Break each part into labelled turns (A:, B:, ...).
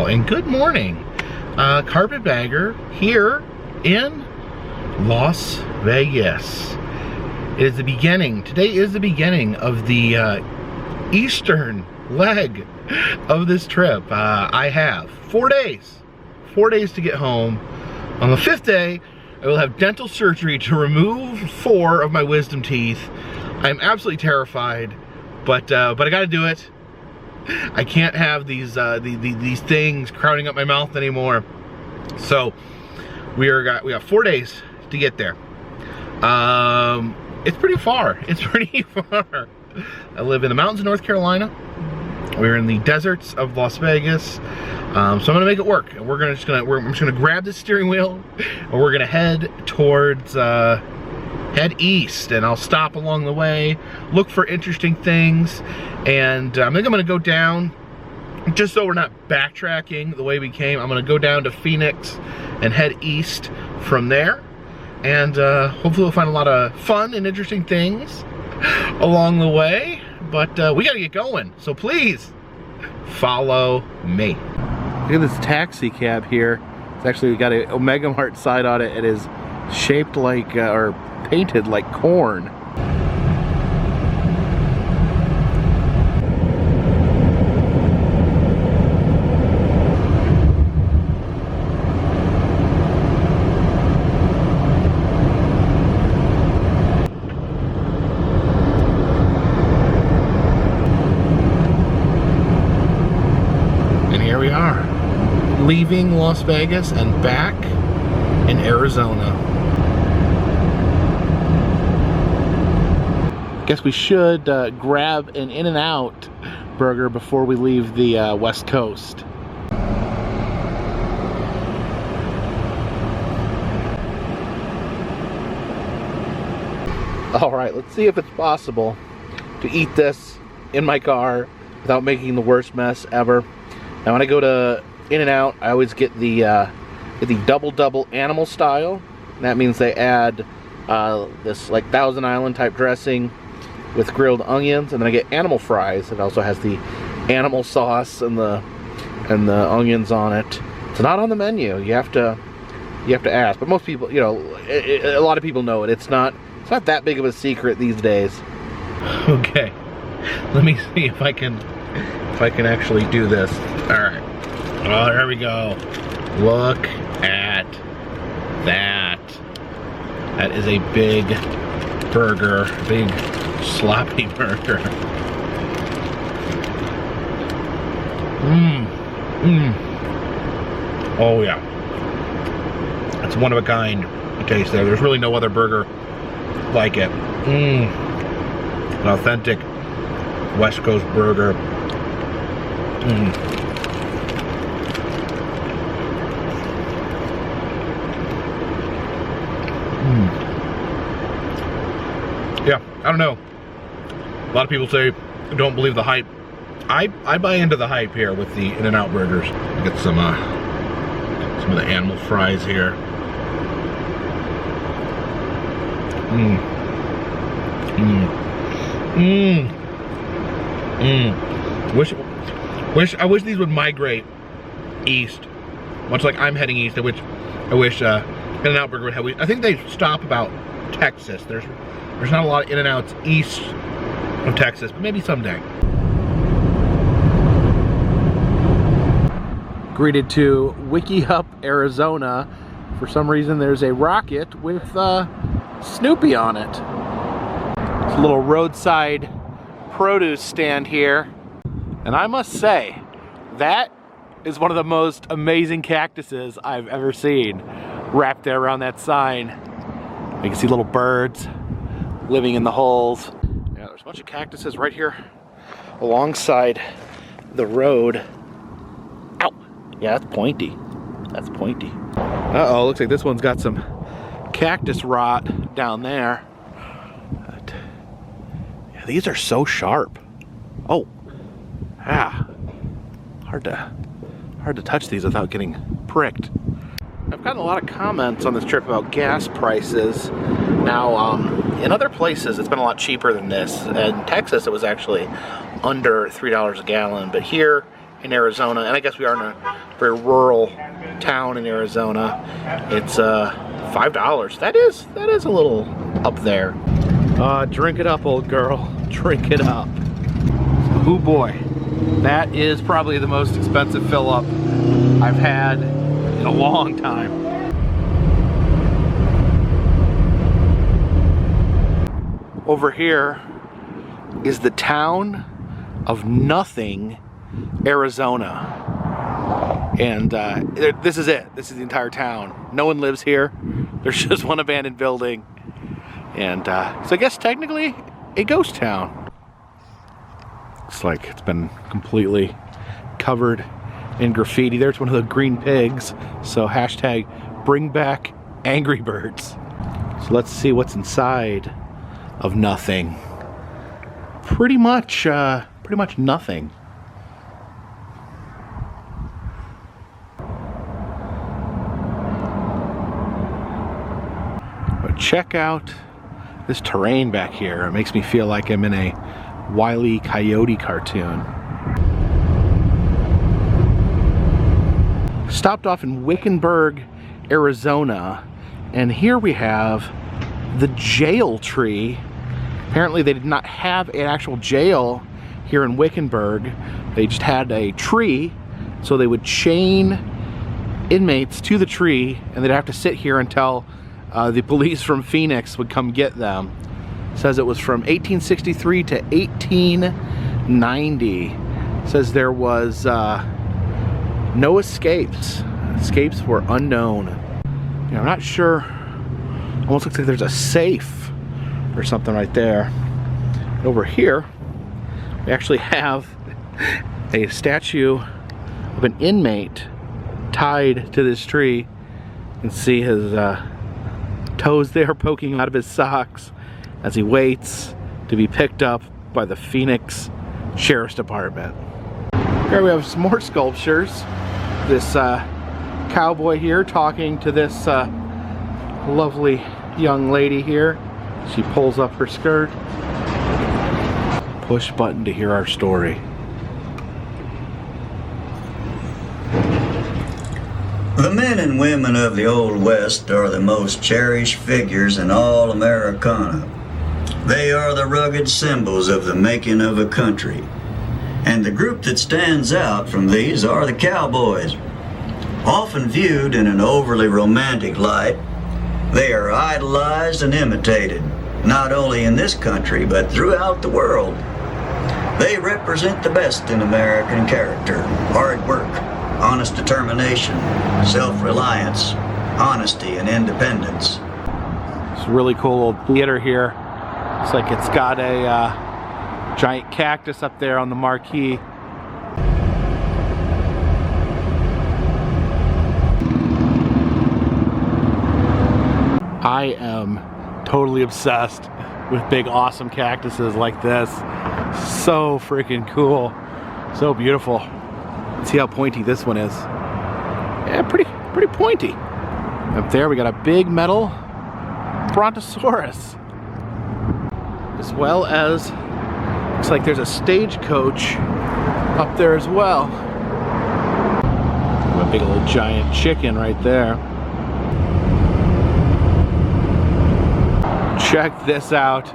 A: all, and good morning. Carpetbagger here in Las Vegas. It is the beginning, today is the beginning of the eastern leg of this trip. I have 4 days to get home. On the 5th day, I will have dental surgery to remove 4 of my wisdom teeth. I'm absolutely terrified, but I gotta do it. I can't have these things crowding up my mouth anymore. So we got 4 days to get there. It's pretty far. It's pretty far. I live in the mountains of North Carolina. We're in the deserts of Las Vegas. So I'm gonna make it work. And I'm just gonna grab the steering wheel and we're gonna head towards head east, and I'll stop along the way, look for interesting things, and I think I'm gonna go down, just so we're not backtracking the way we came, I'm gonna go down to Phoenix and head east from there, and hopefully we'll find a lot of fun and interesting things along the way, but we gotta get going, so please follow me. Look at this taxi cab here. It's actually got a Omega Mart sign on it. It is shaped like, or painted like corn. And here we are, leaving Las Vegas and back in Arizona. Guess we should grab an InNOut burger before we leave the West Coast. All right, let's see if it's possible to eat this in my car without making the worst mess ever. Now, when I go to InNOut, I always get the double animal style. And that means they add this like Thousand Island type dressing with grilled onions, and then I get animal fries. It also has the animal sauce and the onions on it. It's not on the menu. You have to ask. But most people, you know, a lot of people know it. It's not that big of a secret these days. Okay, let me see if I can actually do this. All right. Oh, there we go. Look at that. That is a big burger, big sloppy burger. Oh yeah. It's one of a kind taste there. There's really no other burger like it. An authentic West Coast burger. Yeah, I don't know. A lot of people say, don't believe the hype. I buy into the hype here with the InNOut burgers. Get some of the animal fries here. I wish these would migrate east, much like I'm heading east. I wish InNOut burger would have. I think they stop about Texas. There's not a lot of InNOuts east of Texas, but maybe someday. Greeted to Wikihop Arizona. For some reason there's a rocket with Snoopy on it. It's a little roadside produce stand here. And I must say, that is one of the most amazing cactuses I've ever seen wrapped there around that sign. You can see little birds living in the holes. Yeah, there's a bunch of cactuses right here alongside the road. Ow! Yeah, that's pointy. That's pointy. Uh-oh, looks like this one's got some cactus rot down there. But, yeah, these are so sharp. Oh, ah, hard to touch these without getting pricked. I've gotten a lot of comments on this trip about gas prices. Now, in other places, it's been a lot cheaper than this. In Texas, it was actually under $3 a gallon, but here in Arizona, and I guess we are in a very rural town in Arizona. It's $5. That is a little up there. Drink it up, old girl. Drink it up. Oh boy, that is probably the most expensive fill-up I've had in a long time. Over here is the town of Nothing, Arizona. And this is it. This is the entire town. No one lives here. There's just one abandoned building. And so I guess technically a ghost town. Looks like it's been completely covered in graffiti. There's one of the green pigs. So hashtag bring back Angry Birds. So let's see what's inside of Nothing. Pretty much nothing. But check out this terrain back here. It makes me feel like I'm in a Wile E. Coyote cartoon. Stopped off in Wickenburg, Arizona, and here we have the jail tree. Apparently they did not have an actual jail here in Wickenburg. They just had a tree, so they would chain inmates to the tree, and they'd have to sit here until the police from Phoenix would come get them. It says it was from 1863 to 1890. It says there was no escapes. Escapes were unknown. You know, I'm not sure. Almost looks like there's a safe or something right there. Over here, we actually have a statue of an inmate tied to this tree. You can see his toes there poking out of his socks as he waits to be picked up by the Phoenix Sheriff's Department. Here we have some more sculptures. This cowboy here talking to this lovely young lady here. She pulls up her skirt. Push button to hear our story.
B: The men and women of the Old West are the most cherished figures in all Americana. They are the rugged symbols of the making of a country. And the group that stands out from these are the cowboys. Often viewed in an overly romantic light, they are idolized and imitated, not only in this country, but throughout the world. They represent the best in American character: hard work, honest determination, self-reliance, honesty, and independence.
A: It's a really cool old theater here. Looks like it's got a giant cactus up there on the marquee. I am totally obsessed with big awesome cactuses like this. So freaking cool. So beautiful. Let's see how pointy this one is. Yeah, pretty pointy. Up there we got a big metal brontosaurus. As well as, looks like there's a stagecoach up there as well. A big old giant chicken right there. Check this out.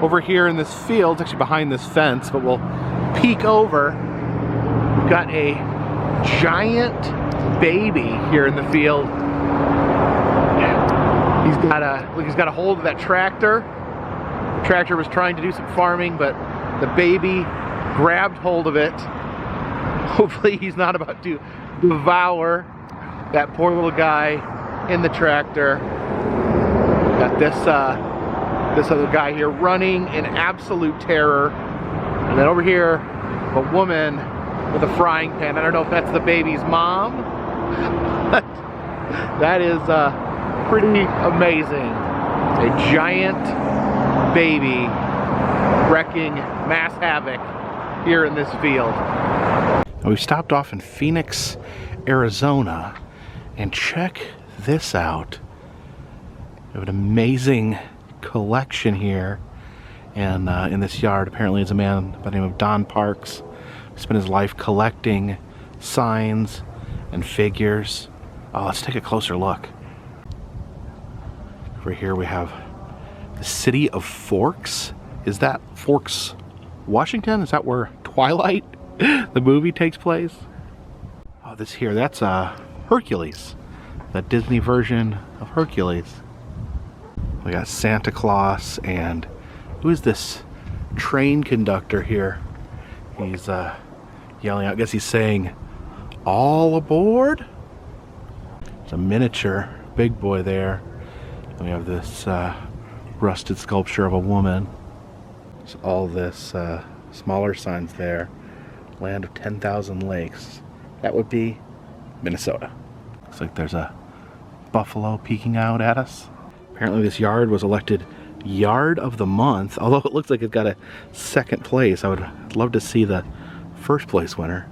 A: Over here in this field, it's actually behind this fence, but we'll peek over. We've got a giant baby here in the field. He's got a hold of that tractor. The tractor was trying to do some farming, but the baby grabbed hold of it. Hopefully he's not about to devour that poor little guy in the tractor. Got this other guy here running in absolute terror. And then over here, a woman with a frying pan. I don't know if that's the baby's mom, but that is pretty amazing. A giant baby wrecking mass havoc here in this field. We stopped off in Phoenix, Arizona, and check this out. We have an amazing collection here, and in this yard apparently is a man by the name of Don Parks spent his life collecting signs and figures. Oh, let's take a closer look. Over here we have the city of Forks. Is that Forks, Washington? Is that where Twilight, the movie, takes place? Oh, this here, that's Hercules. The Disney version of Hercules. We got Santa Claus, and who is this train conductor here? He's yelling out, I guess he's saying, "All aboard?" There's a miniature big boy there. We have this rusted sculpture of a woman. There's all this smaller signs there. Land of 10,000 lakes. That would be Minnesota. Looks like there's a buffalo peeking out at us. Apparently this yard was elected Yard of the Month, although it looks like it got a second place. I would love to see the first place winner.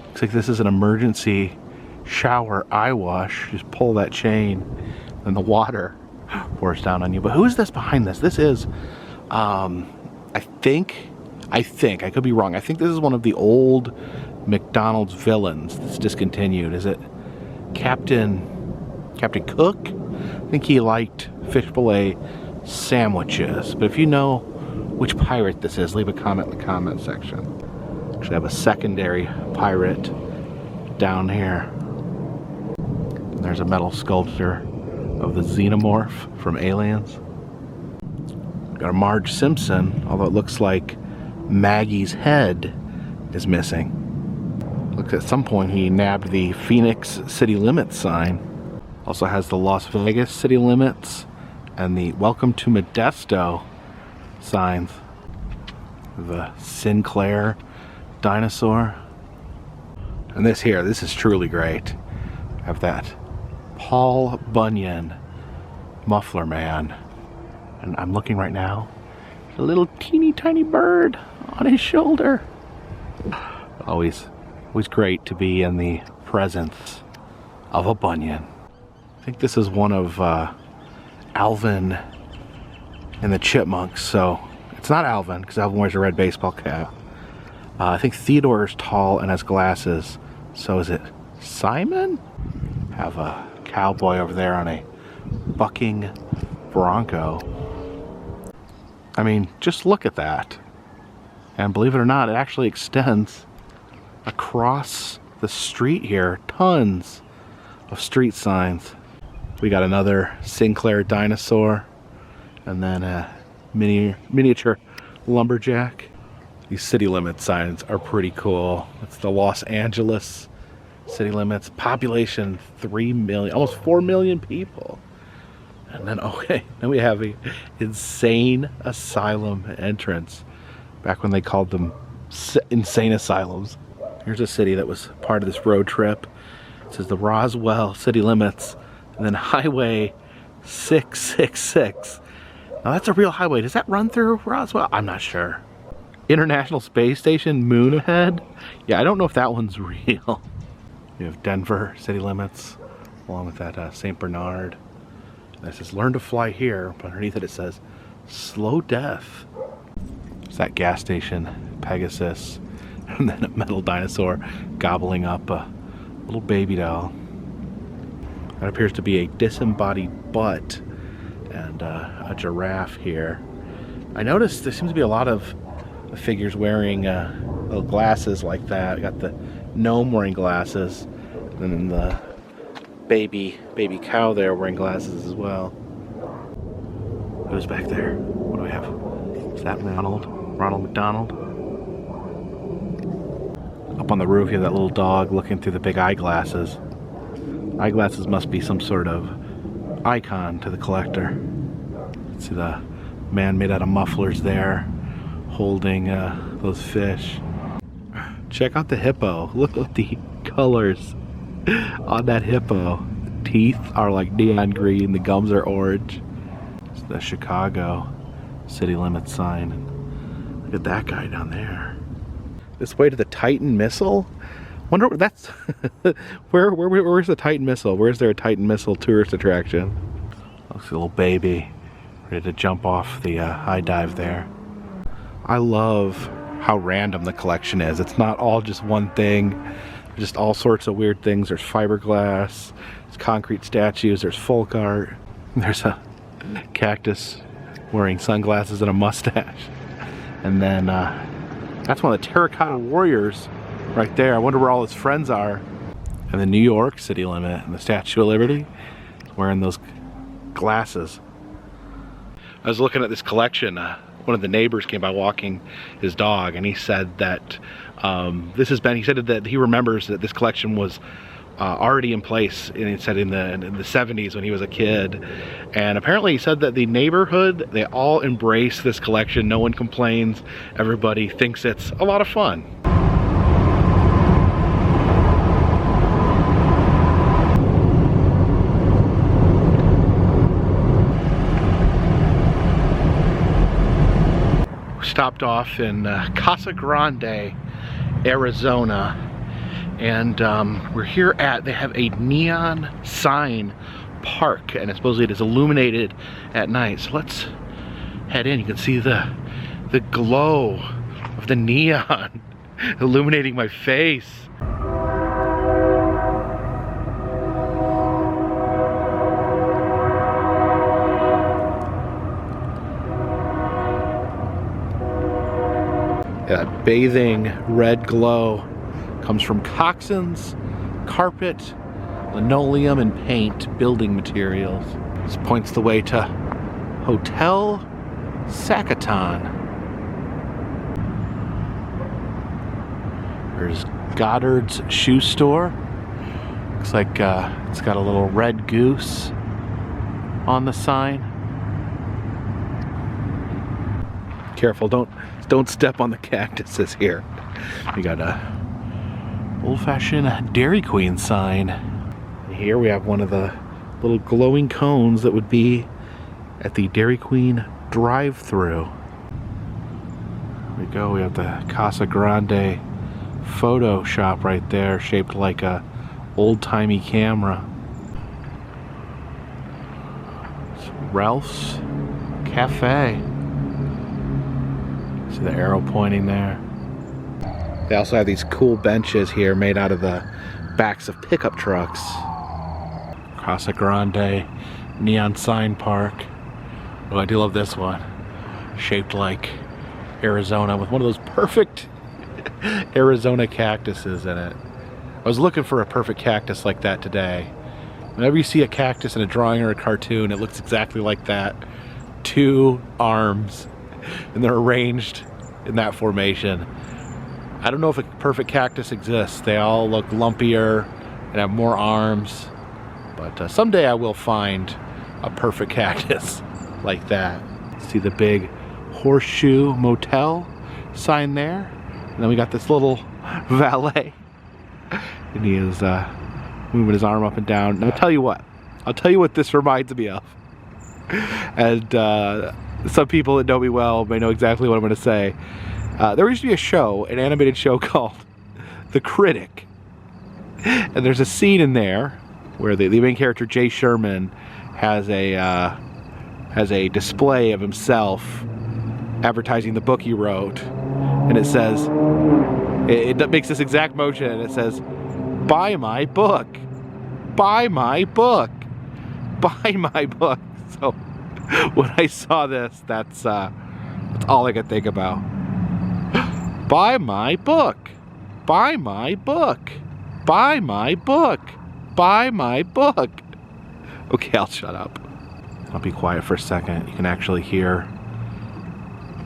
A: Looks like this is an emergency shower eye wash. Just pull that chain and the water pours down on you. But who is this behind this? This is, I think, I could be wrong. I think this is one of the old McDonald's villains that's discontinued. Is it Captain Cook? I think he liked fish fillet sandwiches. But if you know which pirate this is, leave a comment in the comment section. Actually, I have a secondary pirate down here. And there's a metal sculpture of the xenomorph from Aliens. Got a Marge Simpson, although it looks like Maggie's head is missing. Looks at some point he nabbed the Phoenix city limits sign. Also has the Las Vegas city limits and the Welcome to Modesto signs. The Sinclair dinosaur. And this here, this is truly great. I have that Paul Bunyan muffler man. And I'm looking right now. There's a little teeny tiny bird on his shoulder. Always great to be in the presence of a Bunyan. I think this is one of Alvin and the Chipmunks. So it's not Alvin, because Alvin wears a red baseball cap. I think Theodore is tall and has glasses. So is it Simon? Have a cowboy over there on a bucking bronco. I mean, just look at that. And believe it or not, it actually extends across the street here. Tons of street signs. We got another Sinclair dinosaur, and then a miniature lumberjack. These city limit signs are pretty cool. It's the Los Angeles city limits. Population 3 million, almost 4 million people. And then, okay, then we have a insane asylum entrance. Back when they called them insane asylums. Here's a city that was part of this road trip. It says the Roswell city limits, and then Highway 666. Now that's a real highway. Does that run through Roswell? I'm not sure. International Space Station, moon ahead. Yeah, I don't know if that one's real. We have Denver city limits, along with that St. Bernard. And it says learn to fly here, but underneath it says slow death. It's that gas station, Pegasus, and then a metal dinosaur gobbling up a little baby doll. That appears to be a disembodied butt and a giraffe here. I noticed there seems to be a lot of figures wearing little glasses like that. We got the gnome wearing glasses, and then the baby cow there wearing glasses as well. Who's back there? What do we have? Is that Ronald McDonald? Up on the roof, you have that little dog looking through the big eyeglasses. Eyeglasses must be some sort of icon to the collector. Let's see the man made out of mufflers there, holding those fish. Check out the hippo. Look at the colors on that hippo. The teeth are like neon green, the gums are orange. It's the Chicago city limits sign. Look at that guy down there. This way to the Titan missile? Wonder what that's where's the Titan missile? Where's there a Titan missile tourist attraction? Looks like a little baby Ready to jump off the high dive there. I love how random the collection is. It's not all just one thing. There's just all sorts of weird things. There's fiberglass, there's concrete statues, there's folk art. There's a cactus wearing sunglasses and a mustache. And then that's one of the terracotta warriors right there. I wonder where all his friends are. And the New York city limit and the Statue of Liberty wearing those glasses. I was looking at this collection. One of the neighbors came by walking his dog, and he said that he said that he remembers that this collection was already in place, and he said in the 70s when he was a kid. And apparently he said that the neighborhood, they all embrace this collection. No one complains. Everybody thinks it's a lot of fun. Stopped off in Casa Grande, Arizona, and we're here they have a neon sign park, and supposedly it is illuminated at night. So let's head in. You can see the glow of the neon illuminating my face. That bathing red glow comes from coxswains, carpet, linoleum, and paint building materials. This points the way to Hotel Sacaton. There's Goddard's shoe store. Looks like it's got a little red goose on the sign. Careful, don't step on the cactuses here. We got a old-fashioned Dairy Queen sign. Here we have one of the little glowing cones that would be at the Dairy Queen drive-thru. There we go. We have the Casa Grande photo shop right there, shaped like a old-timey camera. It's Ralph's Cafe. See the arrow pointing there. They also have these cool benches here made out of the backs of pickup trucks. Casa Grande neon sign park. Oh, I do love this one. Shaped like Arizona with one of those perfect Arizona cactuses in it. I was looking for a perfect cactus like that today. Whenever you see a cactus in a drawing or a cartoon, it looks exactly like that. 2 arms. And they're arranged in that formation. I don't know if a perfect cactus exists. They all look lumpier and have more arms, but someday I will find a perfect cactus like that. See the big Horseshoe Motel sign there, and then we got this little valet, and he is moving his arm up and down. And I'll tell you what this reminds me of. And some people that know me well may know exactly what I'm going to say. There used to be a show, an animated show called The Critic. And there's a scene in there where the main character, Jay Sherman, has a display of himself advertising the book he wrote. And it says, it makes this exact motion, and it says, "Buy my book. Buy my book. Buy my book." So when I saw this, that's all I could think about. Buy my book. Buy my book. Buy my book. Buy my book. Okay, I'll shut up. I'll be quiet for a second. You can actually hear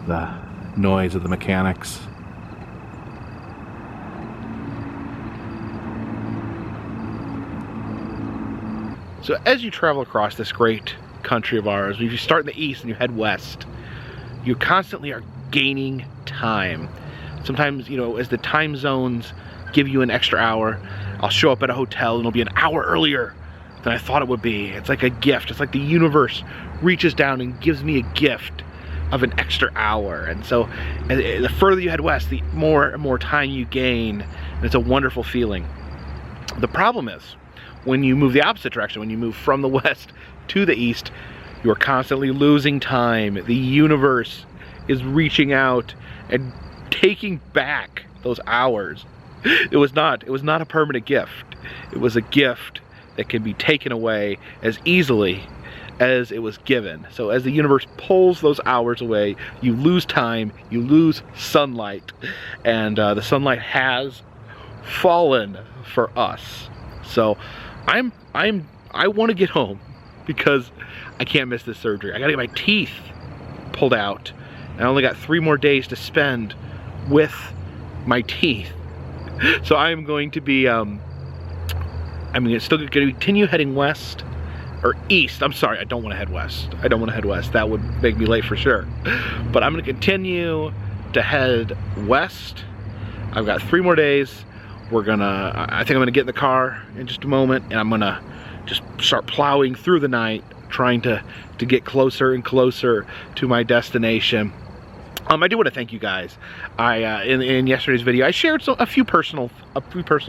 A: the noise of the mechanics. So as you travel across this great country of ours, if you start in the east and you head west, you constantly are gaining time. Sometimes, you know, as the time zones give you an extra hour, I'll show up at a hotel and it'll be an hour earlier than I thought it would be. It's like a gift. It's like the universe reaches down and gives me a gift of an extra hour. And so the further you head west, the more and more time you gain, and it's a wonderful feeling. The problem is, when you move the opposite direction, when you move from the west to the east, You are constantly losing time. The universe is reaching out and taking back those hours. It was not a permanent gift. It was a gift that can be taken away as easily as it was given. So as the universe pulls those hours away, you lose time, you lose sunlight, and the sunlight has fallen for us. So I want to get home because I can't miss this surgery. I gotta get my teeth pulled out. I only got 3 more days to spend with my teeth. So I'm going to be still going to continue heading west, or east. I'm sorry, I don't want to head west. I don't want to head west. That would make me late for sure. But I'm going to continue to head west. I've got 3 more days. I think I'm going to get in the car in just a moment, and I'm going to just start plowing through the night, trying to get closer and closer to my destination. I do want to thank you guys. In yesterday's video, I shared a few personal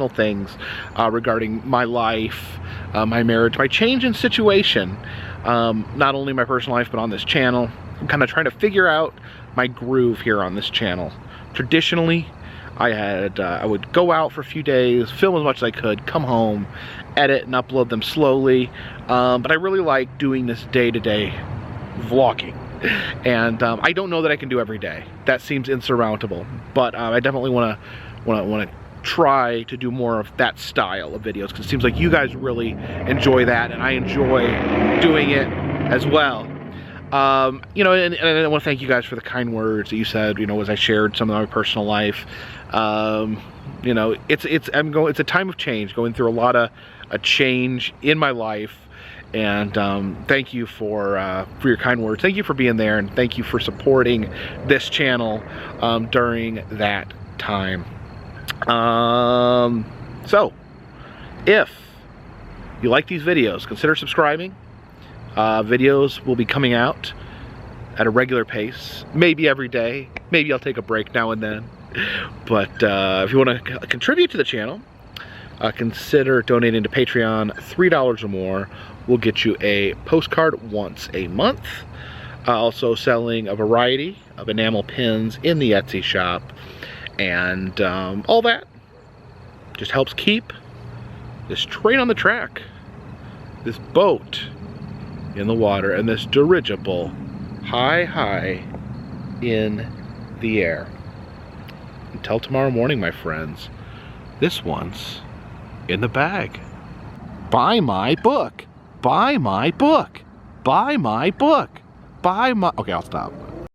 A: things regarding my life, my marriage, my change in situation. Not only my personal life, but on this channel. I'm kind of trying to figure out my groove here on this channel. Traditionally, I would go out for a few days, film as much as I could, come home, edit and upload them slowly. But I really like doing this day-to-day vlogging. And I don't know that I can do every day. That seems insurmountable. But I definitely want to try to do more of that style of videos, because it seems like you guys really enjoy that, and I enjoy doing it as well. You know, and I want to thank you guys for the kind words that you said, you know, as I shared some of my personal life. You know, it's a time of change, going through a change in my life. And thank you for your kind words. Thank you for being there, and thank you for supporting this channel during that time. So, if you like these videos, consider subscribing. Videos will be coming out at a regular pace, maybe every day. Maybe I'll take a break now and then. But if you want to contribute to the channel, consider donating to Patreon. $3 or more will get you a postcard once a month. Also selling a variety of enamel pins in the Etsy shop. And all that just helps keep this train on the track, this boat in the water, and this dirigible high in the air. Until tomorrow morning, my friends, this one's in the bag. Buy my book. Buy my book. Buy my book. Buy my... Okay, I'll stop.